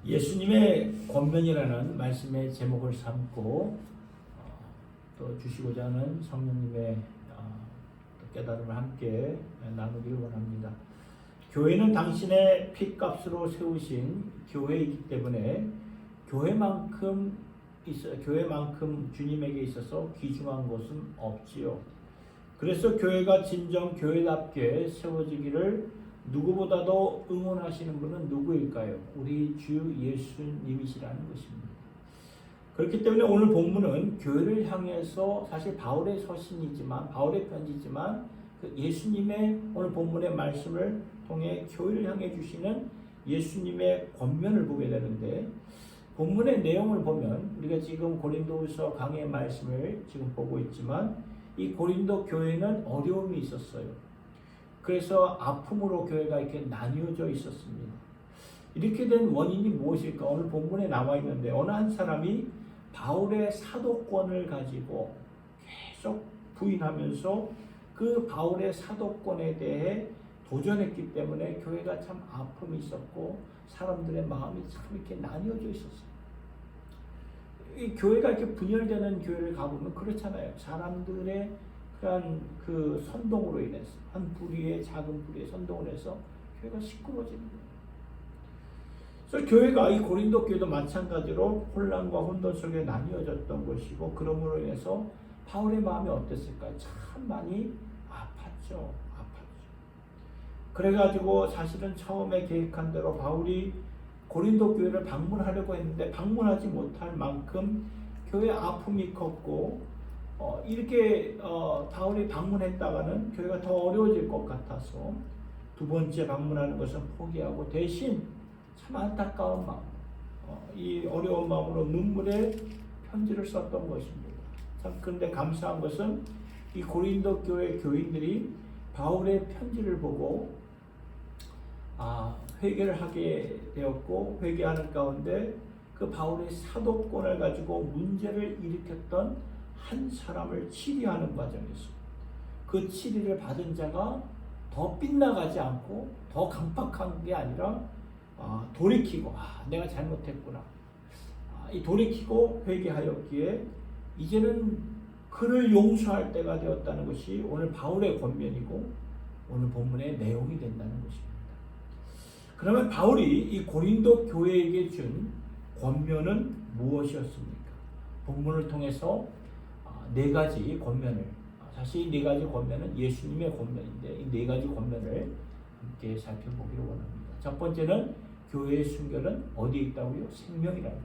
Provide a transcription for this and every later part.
예수님의 권면이라는 말씀의 제목을 삼고 또 주시고자 하는 성령님의 깨달음을 함께 나누기를 원합니다. 교회는 당신의 핏값으로 세우신 교회이기 때문에 교회만큼 주님에게 있어서 귀중한 것은 없지요. 그래서 교회가 진정 교회답게 세워지기를 누구보다도 응원하시는 분은 누구일까요? 우리 주 예수님이시라는 것입니다. 그렇기 때문에 오늘 본문은 교회를 향해서 사실 바울의 서신이지만 바울의 편지지만 예수님의 오늘 본문의 말씀을 통해 교회를 향해 주시는 예수님의 권면을 보게 되는데, 본문의 내용을 보면 우리가 지금 고린도후서 강의 말씀을 지금 보고 있지만 이 고린도 교회는 어려움이 있었어요. 그래서 아픔으로 교회가 이렇게 나뉘어져 있었습니다. 이렇게 된 원인이 무엇일까? 오늘 본문에 나와 있는데, 어느 한 사람이 바울의 사도권을 가지고 계속 부인하면서 그 바울의 사도권에 대해 도전했기 때문에 교회가 참 아픔이 있었고 사람들의 마음이 참 이렇게 나뉘어져 있었어요. 이 교회가 이렇게 분열되는 교회를 가보면 그렇잖아요. 사람들의 그런 그 선동으로 인해서 한 부류의 작은 부류의 선동을 해서 교회가 시끄러워지는 거예요. 그래서 교회가 이 고린도 교회도 마찬가지로 혼란과 혼돈 속에 나뉘어졌던 것이고, 그러므로 인해서 바울의 마음이 어땠을까요? 참 많이 아팠죠. 그래가지고 사실은 처음에 계획한 대로 바울이 고린도 교회를 방문하려고 했는데 방문하지 못할 만큼 교회 아픔이 컸고, 이렇게 바울이 방문했다가는 교회가 더 어려워질 것 같아서 두 번째 방문하는 것은 포기하고 대신 참 안타까운 마음, 이 어려운 마음으로 눈물의 편지를 썼던 것입니다. 참 그런데 감사한 것은 이 고린도 교회 교인들이 바울의 편지를 보고 회개를 하게 되었고, 회개하는 가운데 그 바울의 사도권을 가지고 문제를 일으켰던 한 사람을 치리하는 과정에서 그 치리를 받은 자가 더 빗나가지 않고 더 강팍한 게 아니라 돌이키고 내가 잘못했구나, 이 돌이키고 회개하였기에 이제는 그를 용서할 때가 되었다는 것이 오늘 바울의 권면이고 오늘 본문의 내용이 된다는 것입니다. 그러면 바울이 이 고린도 교회에게 준 권면은 무엇이었습니까? 본문을 통해서 네 가지 권면을, 사실 이 네 가지 권면은 예수님의 권면인데 이 네 가지 권면을 함께 살펴보기를 원합니다. 첫 번째는 교회의 순결은 어디에 있다고요? 생명이라는 거예요.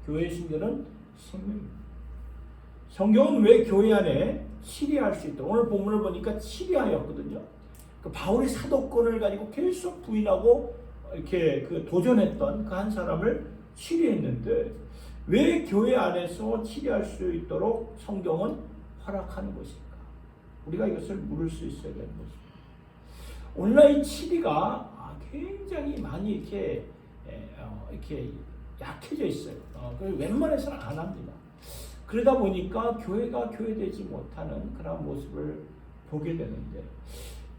교회의 순결은 생명입니다. 성경은 왜 교회 안에 치리할 수 있도록, 오늘 본문을 보니까 치리하였거든요. 그 바울의 사도권을 가지고 계속 부인하고 이렇게 도전했던 그 한 사람을 치리했는데 왜 교회 안에서 치리할 수 있도록 성경은 허락하는 것일까? 우리가 이것을 물을 수 있어야 되는 것입니다. 오늘날 이 치리가 굉장히 많이 이렇게 약해져 있어요. 그래서 웬만해서는 안 합니다. 그러다 보니까 교회가 교회되지 못하는 그런 모습을 보게 되는데,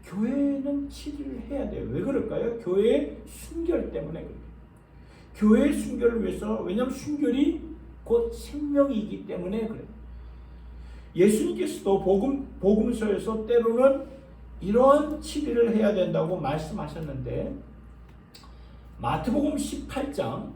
교회는 치리를 해야 돼요. 왜 그럴까요? 교회의 순결 때문에 그래요. 교회의 순결을 위해서, 왜냐하면 순결이 곧 생명이기 때문에 그래요. 예수님께서도 복음서에서 때로는 이런 치리를 해야 된다고 말씀하셨는데, 마태복음 18장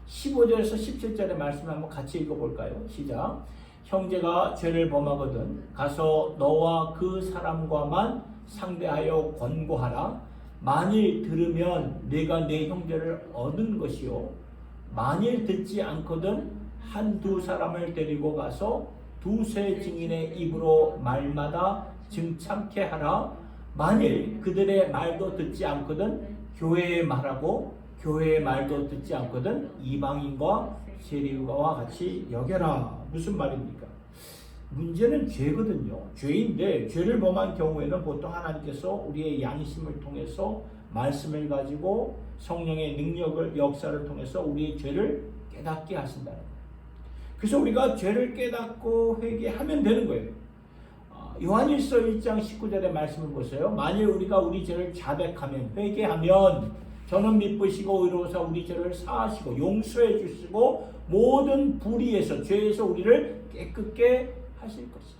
15절에서 17절의 말씀을 한번 같이 읽어볼까요? 시작. 형제가 죄를 범하거든 가서 너와 그 사람과만 상대하여 권고하라. 만일 들으면 네가 네 형제를 얻은 것이요, 만일 듣지 않거든 한두 사람을 데리고 가서 두세 증인의 입으로 말마다 증참케 하라. 만일 그들의 말도 듣지 않거든 교회의 말하고 교회의 말도 듣지 않거든 이방인과 세리와 같이 여겨라. 무슨 말입니까? 문제는 죄거든요. 죄인데 죄를 범한 경우에는 보통 하나님께서 우리의 양심을 통해서 말씀을 가지고 성령의 능력을, 역사를 통해서 우리의 죄를 깨닫게 하신다는 거예요. 그래서 우리가 죄를 깨닫고 회개하면 되는 거예요. 요한일서 1장 19절의 말씀을 보세요. 만일 우리가 우리 죄를 자백하면, 회개하면 저는 미쁘시고 의로우사 우리 죄를 사하시고 용서해 주시고 모든 불의에서 죄에서 우리를 깨끗게 하실 것이다.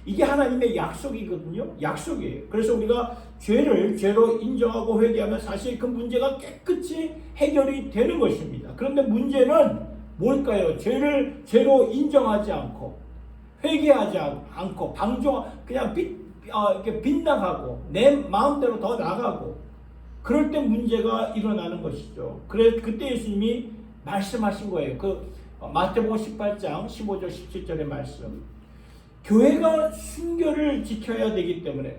이게 하나님의 약속이거든요. 약속이에요. 그래서 우리가 죄를 죄로 인정하고 회개하면 사실 그 문제가 깨끗이 해결이 되는 것입니다. 그런데 문제는 뭘까요? 죄를 죄로 인정하지 않고 회개하지 않고 그냥 이렇게 빗나가고 내 마음대로 더 나가고 그럴 때 문제가 일어나는 것이죠. 그때 예수님이 말씀하신 거예요. 마태복음 18장 15절 17절의 말씀. 교회가 순결을 지켜야 되기 때문에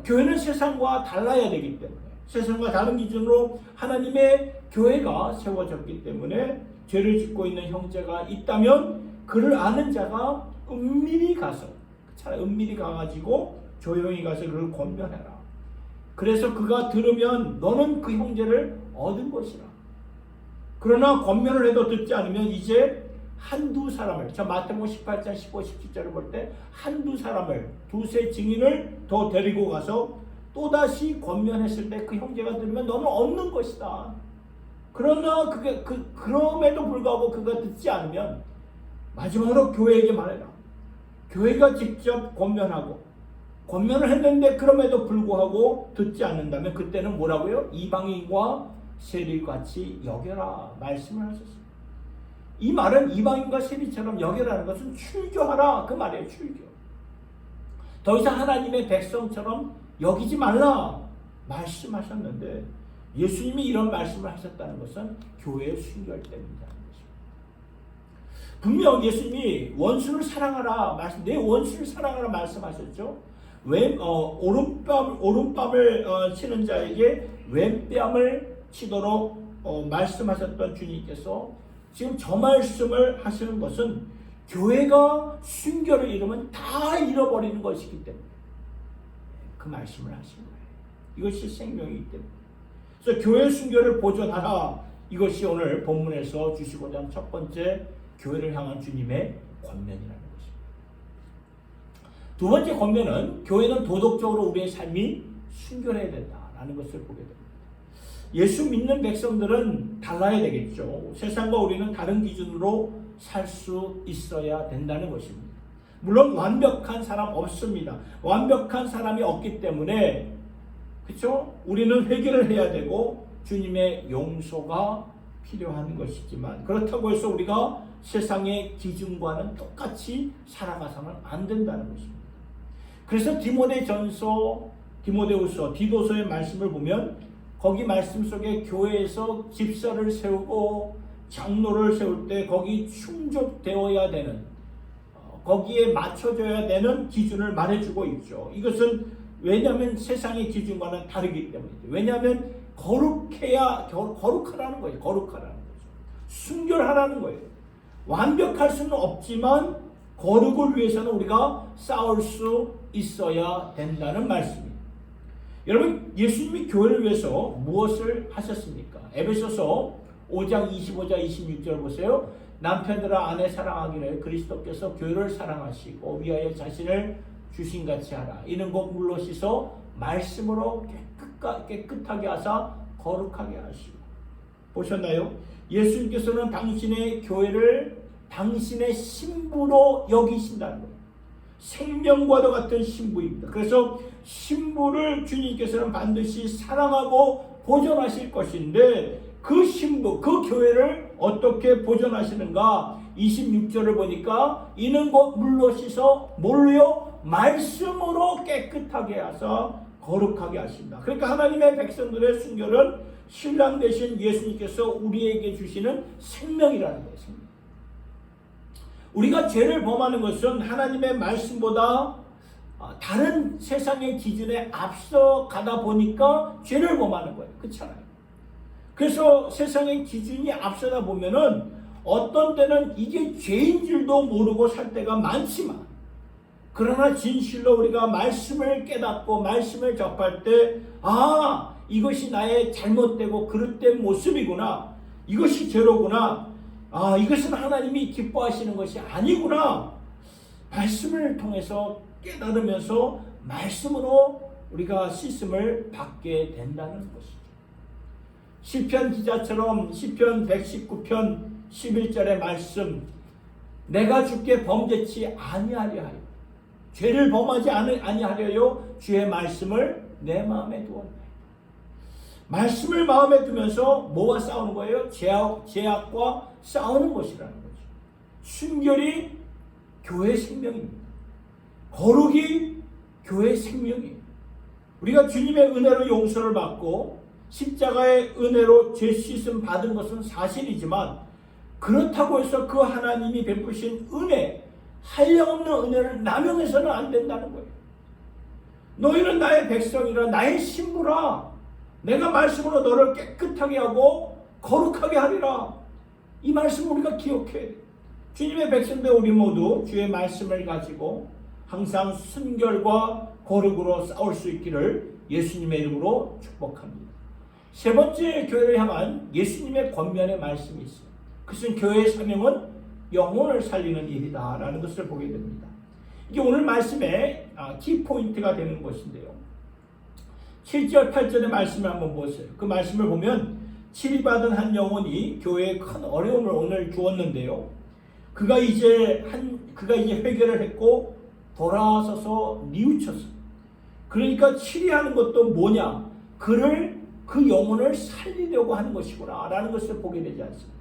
교회는 세상과 달라야 되기 때문에 세상과 다른 기준으로 하나님의 교회가 세워졌기 때문에 죄를 짓고 있는 형제가 있다면 그를 아는 자가 은밀히 가서 차라리 은밀히 가가지고 조용히 가서 그를 권면해라. 그래서 그가 들으면 너는 그 형제를 얻은 것이라. 그러나 권면을 해도 듣지 않으면 이제 한두 사람을, 저 마태복음 18장 15, 17절을 볼 때 한두 사람을, 두세 증인을 더 데리고 가서 또다시 권면했을 때 그 형제가 들으면 너는 얻는 것이다. 그러나 그럼에도 불구하고 그가 듣지 않으면 마지막으로 교회에게 말해라. 교회가 직접 권면을 했는데 그럼에도 불구하고 듣지 않는다면 그때는 뭐라고요? 이방인과 세리같이 여겨라 말씀을 하셨습니다. 이 말은 이방인과 세리처럼 여겨라는 것은 출교하라 그 말이에요. 출교. 더 이상 하나님의 백성처럼 여기지 말라 말씀하셨는데 예수님이 이런 말씀을 하셨다는 것은 교회의 순결 때문이라는 것입니다. 분명 예수님이 원수를 사랑하라 내 원수를 사랑하라 말씀하셨죠. 오른뺨을 치는 자에게 왼뺨을 치도록 말씀하셨던 주님께서 지금 저 말씀을 하시는 것은 교회가 순결을 잃으면 다 잃어버리는 것이기 때문에 그 말씀을 하신 거예요. 이것이 생명이기 때문에. 그래서 교회 순결을 보존하라. 이것이 오늘 본문에서 주시고자 하는 첫 번째 교회를 향한 주님의 권면이라는 것입니다. 두 번째 권면은 교회는 도덕적으로 우리의 삶이 순결해야 된다라는 것을 보게 됩니다. 예수 믿는 백성들은 달라야 되겠죠. 세상과 우리는 다른 기준으로 살 수 있어야 된다는 것입니다. 물론 완벽한 사람 없습니다. 완벽한 사람이 없기 때문에 그렇죠? 우리는 회개를 해야 되고 주님의 용서가 필요한 것이지만 그렇다고 해서 우리가 세상의 기준과는 똑같이 살아가서는 안 된다는 것입니다. 그래서 디모데후서, 디도서의 말씀을 보면 거기 말씀 속에 교회에서 집사를 세우고 장로를 세울 때 거기 충족되어야 되는 거기에 맞춰져야 되는 기준을 말해주고 있죠. 이것은 왜냐하면 세상의 기준과는 다르기 때문이죠. 왜냐하면 거룩하라는 거예요. 거룩하라는 거죠. 순결하라는 거예요. 완벽할 수는 없지만 거룩을 위해서는 우리가 싸울 수 있어야 된다는 말씀입니다. 여러분 예수님이 교회를 위해서 무엇을 하셨습니까? 에베소서 5장 25절 26절 보세요. 남편들아 아내 사랑하기를 그리스도께서 교회를 사랑하시고 위하여 자신을 주신같이 하라. 이는 곧 물로 씻어 말씀으로 깨끗하게 하사 거룩하게 하시고. 보셨나요? 예수님께서는 당신의 교회를 당신의 신부로 여기신다는 거예요. 생명과도 같은 신부입니다. 그래서 신부를 주님께서는 반드시 사랑하고 보존하실 것인데 그 신부, 그 교회를 어떻게 보존하시는가? 26절을 보니까 이는 곧 물로 씻어 뭘로요? 말씀으로 깨끗하게 하사 거룩하게 하신다. 그러니까 하나님의 백성들의 순결은 신랑 되신 예수님께서 우리에게 주시는 생명이라는 거예요. 생명. 우리가 죄를 범하는 것은 하나님의 말씀보다 다른 세상의 기준에 앞서 가다 보니까 죄를 범하는 거예요. 그렇잖아요. 그래서 세상의 기준이 앞서다 보면은 어떤 때는 이게 죄인 줄도 모르고 살 때가 많지만 그러나 진실로 우리가 말씀을 깨닫고 말씀을 접할 때 이것이 나의 잘못되고 그릇된 모습이구나. 이것이 죄로구나. 이것은 하나님이 기뻐하시는 것이 아니구나. 말씀을 통해서 깨달으면서 말씀으로 우리가 씻음을 받게 된다는 것이죠. 시편 기자처럼 시편 119편 11절의 말씀, 내가 주께 범죄치 아니하려 하여 죄를 범하지 아니하려요 주의 말씀을 내 마음에 두었네. 말씀을 마음에 두면서 뭐와 싸우는 거예요? 죄악과 싸우는 것이라는 거죠. 순결이 교회 생명입니다. 거룩이 교회 생명이에요. 우리가 주님의 은혜로 용서를 받고 십자가의 은혜로 죄 씻음 받은 것은 사실이지만, 그렇다고 해서 그 하나님이 베푸신 은혜, 한량없는 은혜를 남용해서는 안 된다는 거예요. 너희는 나의 백성이라, 나의 신부라, 내가 말씀으로 너를 깨끗하게 하고 거룩하게 하리라. 이 말씀 우리가 기억해야 돼요. 주님의 백성들 우리 모두 주의 말씀을 가지고 항상 순결과 거룩으로 싸울 수 있기를 예수님의 이름으로 축복합니다. 세 번째, 교회를 향한 예수님의 권면의 말씀이 있어요. 그것은 교회의 사명은 영혼을 살리는 일이다라는 것을 보게 됩니다. 이게 오늘 말씀의 키포인트가 되는 것인데요. 7절 8절의 말씀을 한번 보세요. 그 말씀을 보면 치리받은 한 영혼이 교회에 큰 어려움을 오늘 주었는데요. 그가 이제 회개를 했고 돌아서서 뉘우쳤어요. 그러니까 치리하는 것도 뭐냐? 그 영혼을 살리려고 하는 것이구나 라는 것을 보게 되지 않습니까?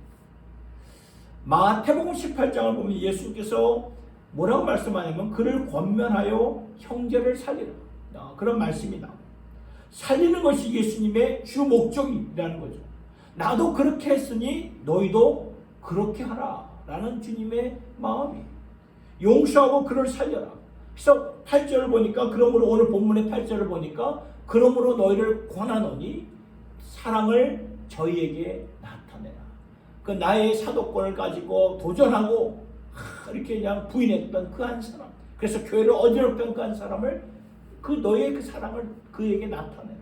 마태복음 18장을 보면 예수께서 뭐라고 말씀하냐면 그를 권면하여 형제를 살리라, 그런 말씀이 나옵니다. 살리는 것이 예수님의 주 목적이라는 거죠. 나도 그렇게 했으니 너희도 그렇게 하라 라는 주님의 마음이에요. 용서하고 그를 살려라. 그래서 8절을 보니까, 그러므로 오늘 본문의 8절을 보니까, 그러므로 너희를 권하노니 사랑을 저희에게 나타내라. 그 나의 사도권을 가지고 도전하고 이렇게 그냥 부인했던 그 한 사람, 그래서 교회를 어지럽던 그 한 사람을, 너의 그 사랑을 그에게 나타내라.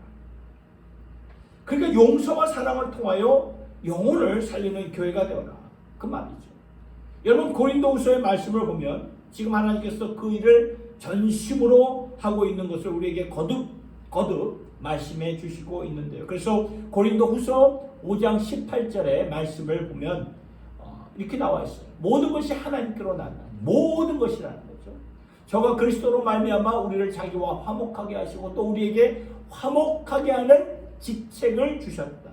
그러니까 용서와 사랑을 통하여 영혼을 살리는 교회가 되어라, 그 말이죠. 여러분, 고린도후서의 말씀을 보면 지금 하나님께서 그 일을 전심으로 하고 있는 것을 우리에게 거듭 말씀해 주시고 있는데요. 그래서 고린도후서 5장 18절의 말씀을 보면 이렇게 나와 있어요. 모든 것이 하나님께로 난다. 모든 것이라는 거죠. 저가 그리스도로 말미암아 우리를 자기와 화목하게 하시고 또 우리에게 화목하게 하는 직책을 주셨다.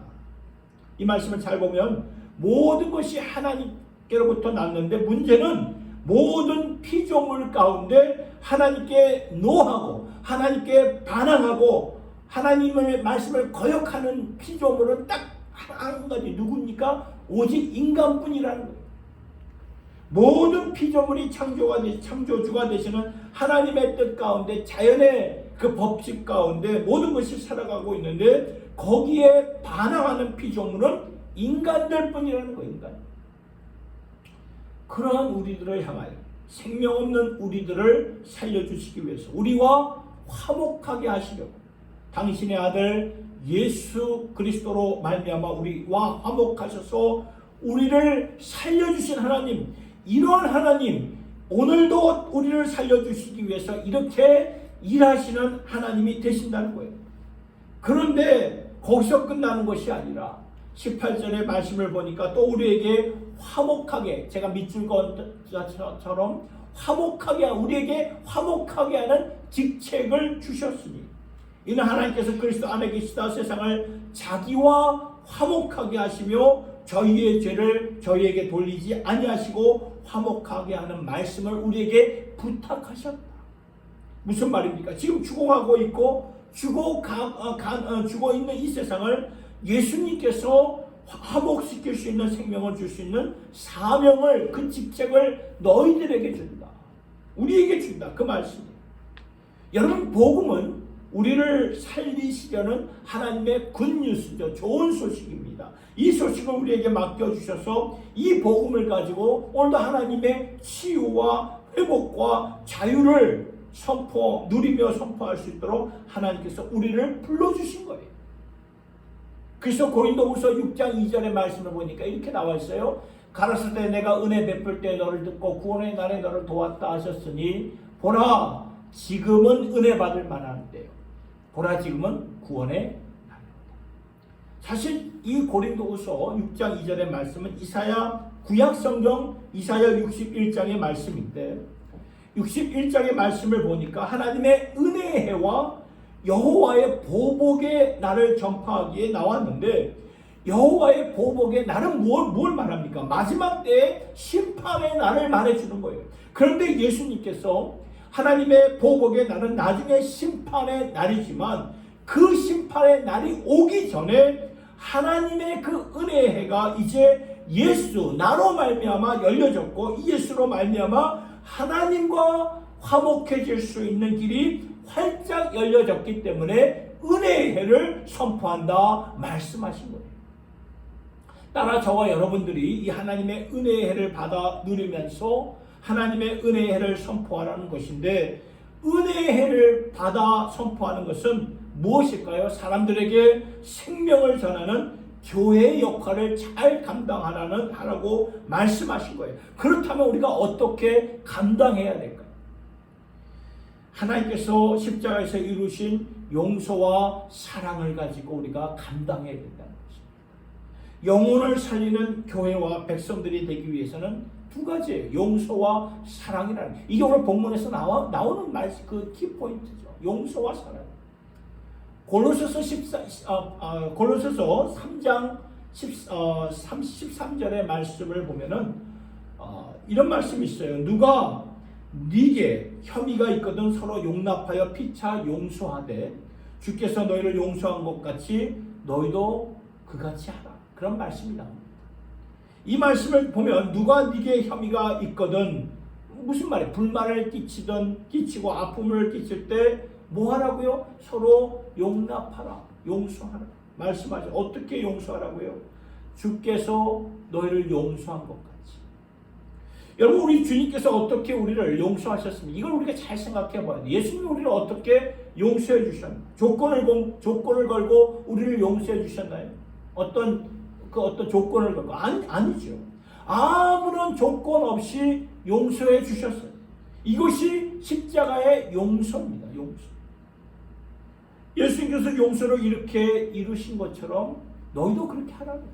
이 말씀을 잘 보면 모든 것이 하나님께로부터 났는데, 문제는 모든 피조물 가운데 하나님께 노하고 하나님께 반항하고 하나님의 말씀을 거역하는 피조물은 딱 한 가지, 누굽니까? 오직 인간뿐이라는 거예요. 모든 피조물이 창조주가 되시는 하나님의 뜻 가운데, 자연의 그 법칙 가운데 모든 것이 살아가고 있는데, 거기에 반항하는 피조물은 인간들 뿐이라는 거예요. 인간. 그러한 우리들을 향하여, 생명 없는 우리들을 살려주시기 위해서 우리와 화목하게 하시려고 당신의 아들 예수 그리스도로 말미암아 우리와 화목하셔서 우리를 살려주신 하나님, 이러한 하나님, 오늘도 우리를 살려주시기 위해서 이렇게 일하시는 하나님이 되신다는 거예요. 그런데 거기서 끝나는 것이 아니라 18절의 말씀을 보니까 또 우리에게 화목하게, 제가 밑줄 것처럼 우리에게 화목하게 하는 직책을 주셨으니, 이는 하나님께서 그리스도 안에 계시다 세상을 자기와 화목하게 하시며 저희의 죄를 저희에게 돌리지 아니하시고 화목하게 하는 말씀을 우리에게 부탁하셨다. 무슨 말입니까? 지금 죽어가고 있고 죽어 있는 이 세상을 예수님께서 화목시킬 수 있는 생명을 줄 수 있는 사명을, 그 직책을 너희들에게 준다. 우리에게 준다. 그 말씀이에요. 여러분, 복음은 우리를 살리시려는 하나님의 굿뉴스죠. 좋은 소식입니다. 이 소식을 우리에게 맡겨주셔서 이 복음을 가지고 오늘도 하나님의 치유와 회복과 자유를 누리며 선포할 수 있도록 하나님께서 우리를 불러주신 거예요. 그래서 고린도후서 6장 2절의 말씀을 보니까 이렇게 나와 있어요. 가라사대 때 내가 은혜 베풀 때 너를 듣고 구원의 날에 너를 도왔다 하셨으니 보라 지금은 은혜 받을 만한 때요. 보라 지금은 구원의 날입니다. 사실 이 고린도후서 6장 2절의 말씀은 이사야 구약성경 이사야 61장의 말씀인데 61장의 말씀을 보니까 하나님의 은혜의 해와 여호와의 보복의 날을 전파하기에 나왔는데 여호와의 보복의 날은 뭘 말합니까? 마지막 때의 심판의 날을 말해주는 거예요. 그런데 예수님께서 하나님의 보복의 날은 나중에 심판의 날이지만 그 심판의 날이 오기 전에 하나님의 그 은혜의 해가 이제 예수 나로 말미암아 열려졌고 이 예수로 말미암아 하나님과 화목해질 수 있는 길이 활짝 열려졌기 때문에 은혜의 해를 선포한다 말씀하신 거예요. 따라 저와 여러분들이 이 하나님의 은혜의 해를 받아 누리면서 하나님의 은혜의 해를 선포하라는 것인데 은혜의 해를 받아 선포하는 것은 무엇일까요? 사람들에게 생명을 전하는 교회의 역할을 잘 감당하라고 말씀하신 거예요. 그렇다면 우리가 어떻게 감당해야 될까요? 하나님께서 십자가에서 이루신 용서와 사랑을 가지고 우리가 감당해야 된다는 것입니다. 영혼을 살리는 교회와 백성들이 되기 위해서는 두 가지예요. 용서와 사랑이라는 이게 오늘 본문에서 나오는 그 키포인트죠. 용서와 사랑. 골로새서 3장 13절의 말씀을 보면은 이런 말씀이 있어요. 누가 네게 혐의가 있거든 서로 용납하여 피차 용서하되 주께서 너희를 용서한 것 같이 너희도 그같이 하라. 그런 말씀이 나옵니다. 이 말씀을 보면 누가 네게 혐의가 있거든 무슨 말이에요? 불만을 끼치고 아픔을 끼칠 때 뭐 하라고요? 서로 용납하라, 용서하라 말씀하죠. 어떻게 용서하라고요? 주께서 너희를 용서한 것 같이. 여러분 우리 주님께서 어떻게 우리를 용서하셨습니까? 이걸 우리가 잘 생각해 봐야 돼요. 예수님이 우리를 어떻게 용서해 주셨나요? 조건을 걸고 우리를 용서해 주셨나요? 어떤 조건을 걸고? 아니죠. 아무런 조건 없이 용서해 주셨어요. 이것이 십자가의 용서입니다. 용서. 예수님께서 용서를 이렇게 이루신 것처럼 너희도 그렇게 하라는 거죠.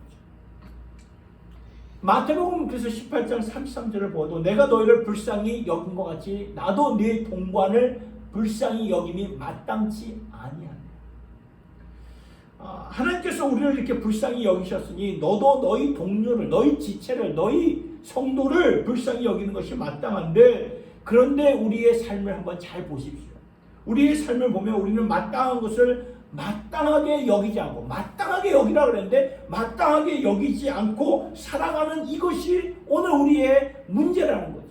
마태복음 그래서 18장 33절을 보아도 내가 너희를 불쌍히 여긴 것 같이 나도 네 동관을 불쌍히 여김이 마땅치 아니하네. 하나님께서 우리를 이렇게 불쌍히 여기셨으니 너도 너희 동료를, 너희 지체를, 너희 성도를 불쌍히 여기는 것이 마땅한데 그런데 우리의 삶을 한번 잘 보십시오. 우리의 삶을 보면 우리는 마땅한 것을 마땅하게 여기지 않고 마땅하게 여기라 그랬는데 마땅하게 여기지 않고 살아가는 이것이 오늘 우리의 문제라는 거죠.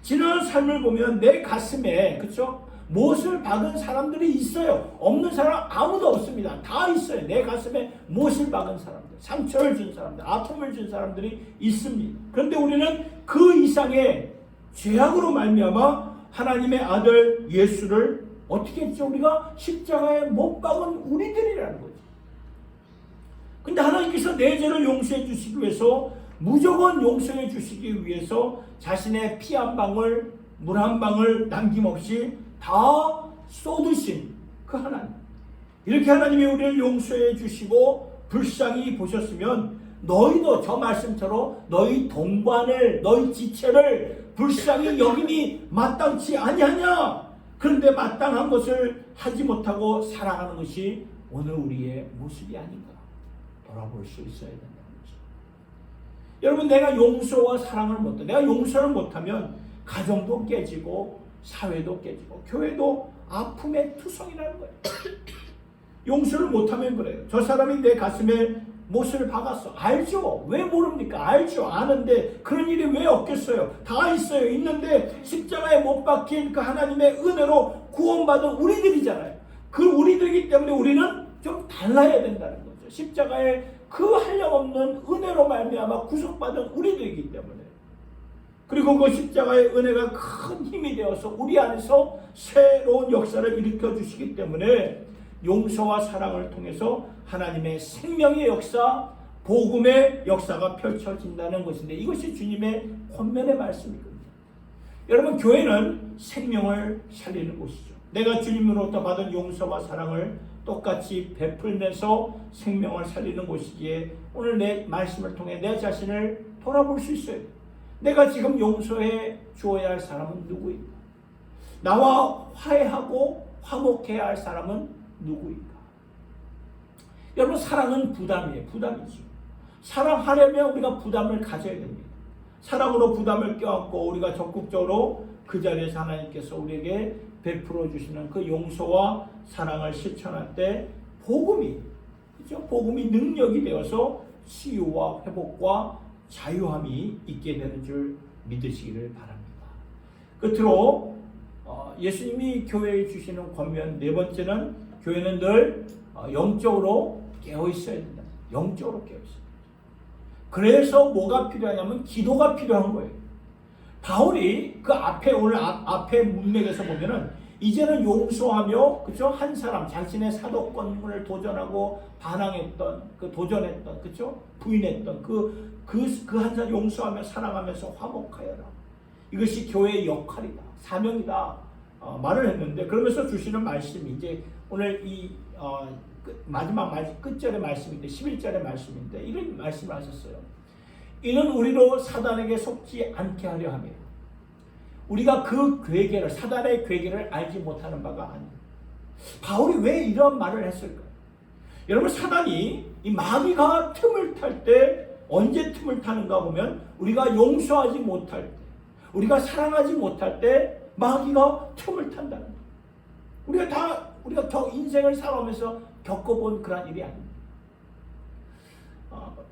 지난 삶을 보면 내 가슴에 그렇죠? 못을 박은 사람들이 있어요. 없는 사람 아무도 없습니다. 다 있어요. 내 가슴에 못을 박은 사람들, 상처를 준 사람들, 아픔을 준 사람들이 있습니다. 그런데 우리는 그 이상의 죄악으로 말미암아 하나님의 아들 예수를 어떻게 했죠? 우리가 십자가에 못 박은 우리들이라는 거죠. 근데 하나님께서 내 죄를 용서해 주시기 위해서 무조건 용서해 주시기 위해서 자신의 피 한 방울, 물 한 방울 남김없이 다 쏟으신 그 하나님. 이렇게 하나님이 우리를 용서해 주시고 불쌍히 보셨으면 너희도 저 말씀처럼 너희 동반을, 너희 지체를 불쌍히 여김이 마땅치 아니하냐? 그런데 마땅한 것을 하지 못하고 살아가는 것이 오늘 우리의 모습이 아닌가 돌아볼 수 있어야 된다는 거죠. 여러분 내가 용서와 사랑을 못해. 내가 용서를 못하면 가정도 깨지고 사회도 깨지고 교회도 아픔의 투성이라는 거예요. 용서를 못하면 그래요. 저 사람이 내 가슴에 못을 박았어. 알죠? 왜 모릅니까? 알죠? 아는데 그런 일이 왜 없겠어요? 다 있어요. 있는데 십자가에 못 박힌 그 하나님의 은혜로 구원받은 우리들이잖아요. 그 우리들이기 때문에 우리는 좀 달라야 된다는 거죠. 십자가에 그 한량없는 은혜로 말미암아 구속받은 우리들이기 때문에. 그리고 그 십자가의 은혜가 큰 힘이 되어서 우리 안에서 새로운 역사를 일으켜 주시기 때문에 용서와 사랑을 통해서 하나님의 생명의 역사, 복음의 역사가 펼쳐진다는 것인데 이것이 주님의 권면의 말씀이거든요. 여러분 교회는 생명을 살리는 곳이죠. 내가 주님으로부터 받은 용서와 사랑을 똑같이 베풀면서 생명을 살리는 곳이기에 오늘 내 말씀을 통해 내 자신을 돌아볼 수 있어요. 내가 지금 용서해 주어야 할 사람은 누구인가? 나와 화해하고 화목해야 할 사람은 누구인가? 여러분, 사랑은 부담이에요. 부담이죠. 사랑하려면 우리가 부담을 가져야 됩니다. 사랑으로 부담을 껴안고 우리가 적극적으로 그 자리에서 하나님께서 우리에게 베풀어 주시는 그 용서와 사랑을 실천할 때 복음이, 그렇죠? 복음이 능력이 되어서 치유와 회복과 자유함이 있게 되는 줄 믿으시기를 바랍니다. 끝으로 예수님이 교회에 주시는 권면 네 번째는 교회는 늘 영적으로 깨어 있어야 된다. 영적으로 깨어 있어야 된다. 그래서 뭐가 필요하냐면 기도가 필요한 거예요. 바울이 그 앞에 오늘 앞에 문맥에서 보면은 이제는 용서하며, 그렇죠? 한 사람 자신의 사도권을 도전하고 반항했던, 도전했던, 그렇죠? 부인했던 그 한 사람 용서하며 사랑하면서 화목하여라. 이것이 교회의 역할이다, 사명이다 말을 했는데, 그러면서 주시는 말씀이 이제 오늘 이 마지막 끝절의 말씀인데 11절의 말씀인데 이런 말씀을 하셨어요. 이는 우리로 사단에게 속지 않게 하려 함이라. 우리가 그 괴계를, 사단의 괴계를 알지 못하는 바가 아니에요. 바울이 왜 이런 말을 했을까요? 여러분, 사단이 이 마귀가 틈을 탈 때 언제 틈을 타는가 보면 우리가 용서하지 못할 때, 우리가 사랑하지 못할 때 마귀가 틈을 탄다는 거예요. 우리가 저 인생을 살아오면서 겪어본 그런 일이 아닙니다.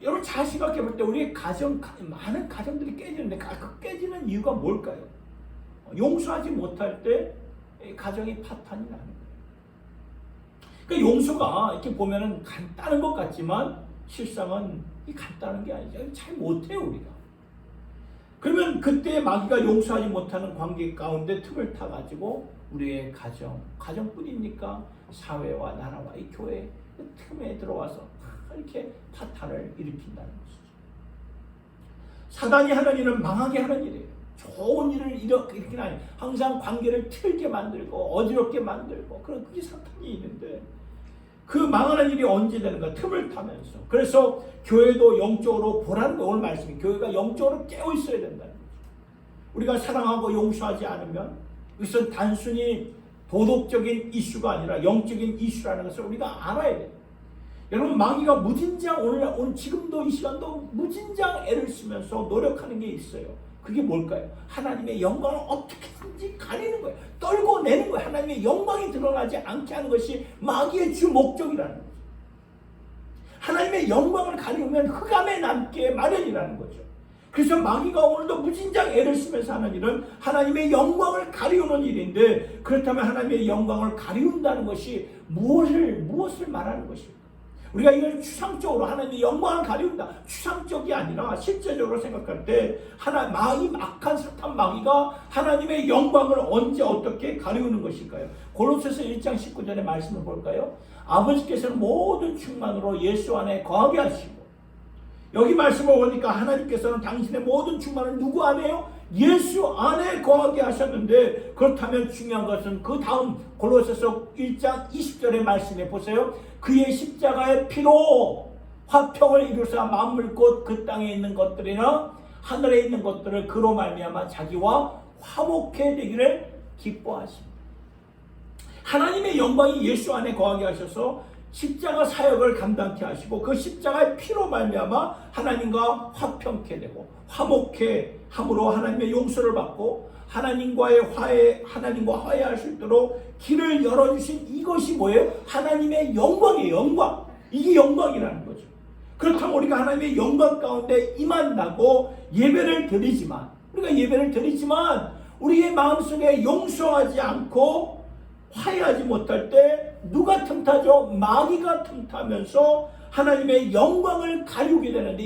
여러분, 잘 생각해 볼 때 우리의 많은 가정들이 깨지는데 그 깨지는 이유가 뭘까요? 용서하지 못할 때 가정이 파탄이 나는 거예요. 그러니까 용서가 이렇게 보면은 간단한 것 같지만 실상은 간단한 게 아니죠. 잘 못해요, 우리가. 그러면 그때 마귀가 용서하지 못하는 관계 가운데 틈을 타가지고 우리의 가정뿐입니까? 사회와 나라와 이 교회 그 틈에 들어와서 이렇게 파탄을 일으킨다는 것이죠. 사단이 하는 일은 망하게 하는 일이에요. 좋은 일을 일으키는 아니에요. 항상 관계를 틀게 만들고 어지럽게 만들고 그게 사탄이 있는데, 그 망하는 일이 언제 되는가? 틈을 타면서. 그래서 교회도 영적으로 보라는 거, 오늘 말씀이 교회가 영적으로 깨어 있어야 된다는 거죠. 우리가 사랑하고 용서하지 않으면 이것은 단순히 도덕적인 이슈가 아니라 영적인 이슈라는 것을 우리가 알아야 돼요. 여러분, 마귀가 무진장 오늘 지금도 이 시간도 무진장 애를 쓰면서 노력하는 게 있어요. 그게 뭘까요? 하나님의 영광을 어떻게든지 가리는 거예요. 떨고 내는 거예요. 하나님의 영광이 드러나지 않게 하는 것이 마귀의 주 목적이라는 거죠. 하나님의 영광을 가리우면 흑암에 남게 마련이라는 거죠. 그래서 마귀가 오늘도 무진장 애를 쓰면서 하는 일은 하나님의 영광을 가리우는 일인데, 그렇다면 하나님의 영광을 가리운다는 것이 무엇을 말하는 것일까? 우리가 이걸 추상적으로 하나님의 영광을 가리운다, 추상적이 아니라 실제적으로 생각할 때 악한 사탄 마귀가 하나님의 영광을 언제 어떻게 가리우는 것일까요? 골로새서 1장 19절의 말씀을 볼까요? 아버지께서는 모든 충만으로 예수 안에 거하게 하시고, 여기 말씀을 보니까 하나님께서는 당신의 모든 충만을 누구 안에요? 예수 안에 거하게 하셨는데, 그렇다면 중요한 것은 그 다음 골로새서 1장 20절의 말씀에 보세요. 그의 십자가의 피로 화평을 이루사 만물 곧 그 땅에 있는 것들이나 하늘에 있는 것들을 그로 말미암아 자기와 화목해 되기를 기뻐하십니다. 하나님의 영광이 예수 안에 거하게 하셔서 십자가 사역을 감당케 하시고, 그 십자가의 피로 말미암아 하나님과 화평케 되고 화목케 함으로 하나님의 용서를 받고 하나님과 화해할 수 있도록 길을 열어주신 이것이 뭐예요? 하나님의 영광이에요. 영광. 이게 영광이라는 거죠. 그렇다면 우리가 하나님의 영광 가운데 임한다고 예배를 드리지만, 우리의 마음속에 용서하지 않고 화해하지 못할 때 누가 틈타죠? 마귀가 틈타면서 하나님의 영광을 가리우게 되는데,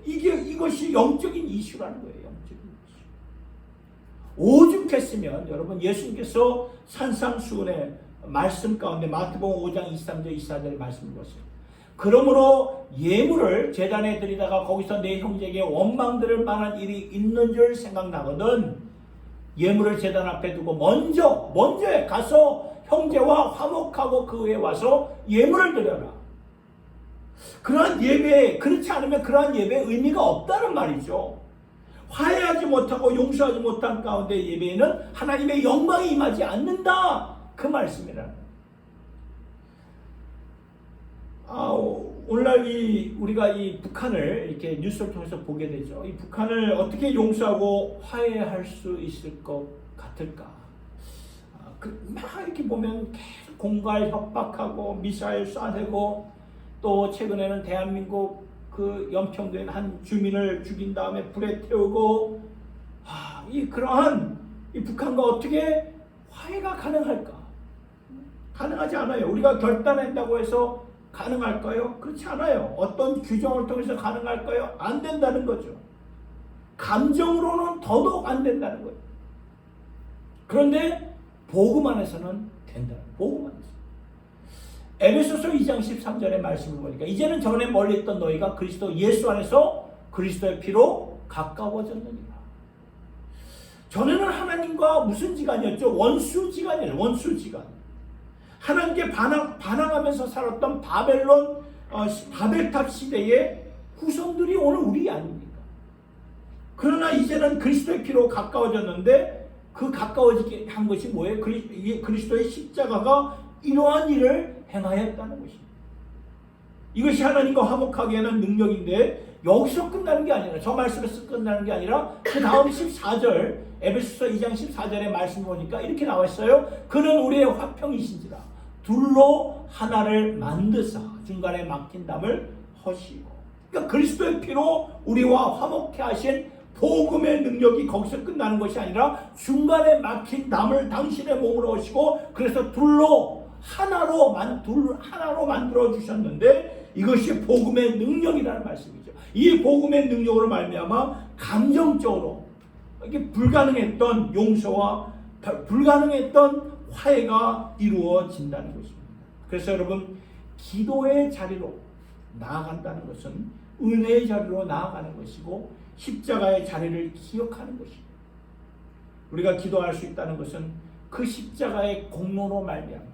이것이 영적인 이슈라는 거예요. 오죽했으면 여러분, 예수님께서 산상수훈의 말씀 가운데 마태복음 5장 23절 24절의 말씀을 보세요. 그러므로 예물을 제단에 드리다가 거기서 내 형제에게 원망들을 만한 일이 있는 줄 생각나거든 예물을 제단 앞에 두고 먼저 가서 형제와 화목하고 그에 와서 예물을 드려라. 그러한 예배, 그렇지 않으면 그러한 예배의 의미가 없다는 말이죠. 화해하지 못하고 용서하지 못한 가운데 예배에는 하나님의 영광이 임하지 않는다, 그 말씀이라는. 오늘날 우리가 이 북한을 이렇게 뉴스를 통해서 보게 되죠. 이 북한을 어떻게 용서하고 화해할 수 있을 것 같을까? 막 이렇게 보면 계속 공갈 협박하고 미사일 쏴대고, 또 최근에는 대한민국 그 연평도에 한 주민을 죽인 다음에 불에 태우고, 그러한 이 북한과 어떻게 화해가 가능할까? 가능하지 않아요. 우리가 결단한다고 해서 가능할까요? 그렇지 않아요. 어떤 규정을 통해서 가능할까요? 안 된다는 거죠. 감정으로는 더더욱 안 된다는 거예요. 그런데 복음 안에서는 된다는 거예요. 복음 안에서. 에베소서 2장 13절의 말씀을 보니까 이제는 전에 멀리 있던 너희가 그리스도 예수 안에서 그리스도의 피로 가까워졌느니라. 전에는 하나님과 무슨 지간이었죠? 원수지간이에요. 원수지간. 하나님께 반항하면서 살았던 바벨탑 시대의 후손들이 오늘 우리 아닙니까? 그러나 이제는 그리스도의 피로 가까워졌는데, 그 가까워지게 한 것이 뭐예요? 그리스도의 십자가가 이러한 일을 행하였다는 것입니다. 이것이 하나님과 화목하게 하는 능력인데, 여기서 끝나는 게 아니라, 저 말씀에서 끝나는 게 아니라 그 다음 14절, 에베소서 2장 14절의 말씀 보니까 이렇게 나와 있어요. 그는 우리의 화평이신지라 둘로 하나를 만드사 중간에 막힌 담을 허시고. 그러니까 그리스도의 피로 우리와 화목케 하신 복음의 능력이 거기서 끝나는 것이 아니라 중간에 막힌 담을 당신의 몸으로 하시고, 그래서 둘로 하나로 만들어 주셨는데, 이것이 복음의 능력이라는 말씀이죠. 이 복음의 능력으로 말미암아 감정적으로 이게 불가능했던 용서와 불가능했던 화해가 이루어진다는 것입니다. 그래서 여러분, 기도의 자리로 나아간다는 것은 은혜의 자리로 나아가는 것이고, 십자가의 자리를 기억하는 것입니다. 우리가 기도할 수 있다는 것은 그 십자가의 공로로 말미암아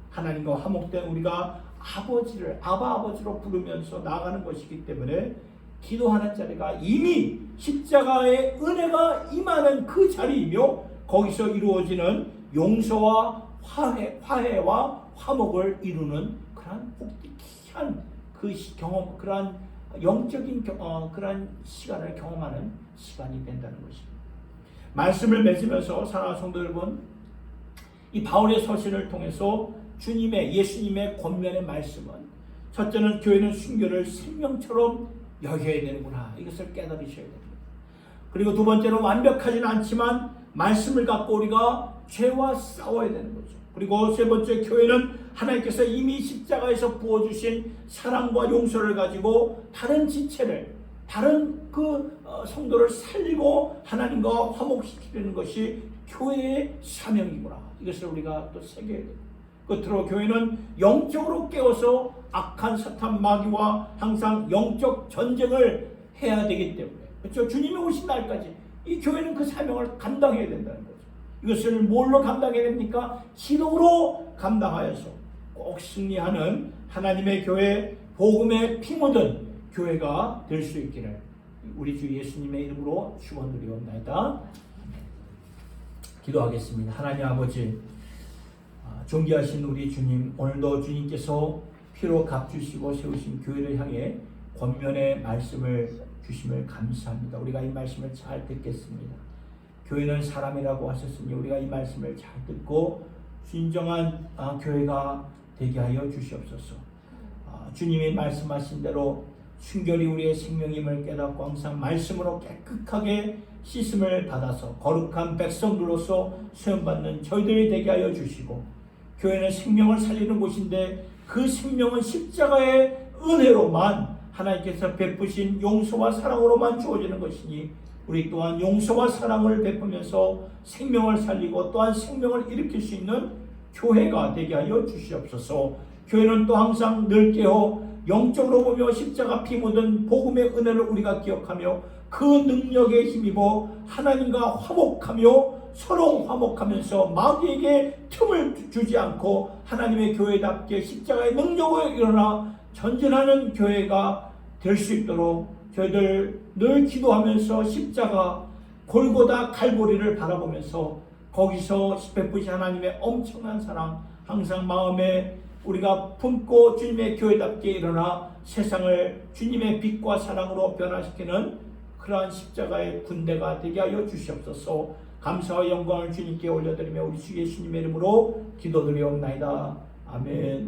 하나님과 화목된 우리가 아버지를 아버지로 부르면서 나아가는 것이기 때문에, 기도하는 자리가 이미 십자가의 은혜가 임하는 그 자리이며, 거기서 이루어지는 용서와 화해와 화목을 이루는 그러한 복되한 그 경험, 그러한 영적인 그러한 시간을 경험하는 시간이 된다는 것입니다. 말씀을 맺으면서 사랑하는 성도 여러분, 이 바울의 서신을 통해서 예수님의 권면의 말씀은, 첫째는 교회는 순교를 생명처럼 여겨야 되는구나, 이것을 깨달으셔야 됩니다. 그리고 두 번째는 완벽하지는 않지만 말씀을 갖고 우리가 죄와 싸워야 되는 거죠. 그리고 세 번째, 교회는 하나님께서 이미 십자가에서 부어주신 사랑과 용서를 가지고 다른 지체를, 다른 성도를 살리고 하나님과 화목시키는 것이 교회의 사명이구나, 이것을 우리가 또 새겨야 됩니다. 끝으로 교회는 영적으로 깨어서 악한 사탄 마귀와 항상 영적 전쟁을 해야 되기 때문에, 그렇죠? 주님이 오신 날까지 이 교회는 그 사명을 감당해야 된다는 거죠. 이것을 뭘로 감당해야 됩니까? 기도로 감당하여서 꼭 승리하는 하나님의 교회, 복음의 피 묻은 교회가 될 수 있기를 우리 주 예수님의 이름으로 축원드리옵나이다. 기도하겠습니다. 하나님 아버지, 존귀하신 우리 주님, 오늘도 주님께서 피로 값주시고 세우신 교회를 향해 권면의 말씀을 주심을 감사합니다. 우리가 이 말씀을 잘 듣겠습니다. 교회는 사람이라고 하셨으니 우리가 이 말씀을 잘 듣고 순종한 교회가 되게 하여 주시옵소서. 주님이 말씀하신 대로 순결이 우리의 생명임을 깨닫고 항상 말씀으로 깨끗하게 씻음을 받아서 거룩한 백성들로서 수험받는 저희들이 되게 하여 주시고, 교회는 생명을 살리는 곳인데 그 생명은 십자가의 은혜로만, 하나님께서 베푸신 용서와 사랑으로만 주어지는 것이니, 우리 또한 용서와 사랑을 베푸면서 생명을 살리고 또한 생명을 일으킬 수 있는 교회가 되게 하여 주시옵소서. 교회는 또 항상 늘 깨어 영적으로 보며 십자가 피 묻은 복음의 은혜를 우리가 기억하며 그 능력에 힘입어 하나님과 화목하며 서로 화목하면서 마귀에게 틈을 주지 않고 하나님의 교회답게 십자가의 능력으로 일어나 전진하는 교회가 될 수 있도록 저희들 늘 기도하면서 십자가 골고다 갈보리를 바라보면서 거기서 베푸신 하나님의 엄청난 사랑 항상 마음에 우리가 품고 주님의 교회답게 일어나 세상을 주님의 빛과 사랑으로 변화시키는 그러한 십자가의 군대가 되게 하여 주시옵소서. 감사와 영광을 주님께 올려드리며 우리 주 예수님의 이름으로 기도드리옵나이다. 아멘.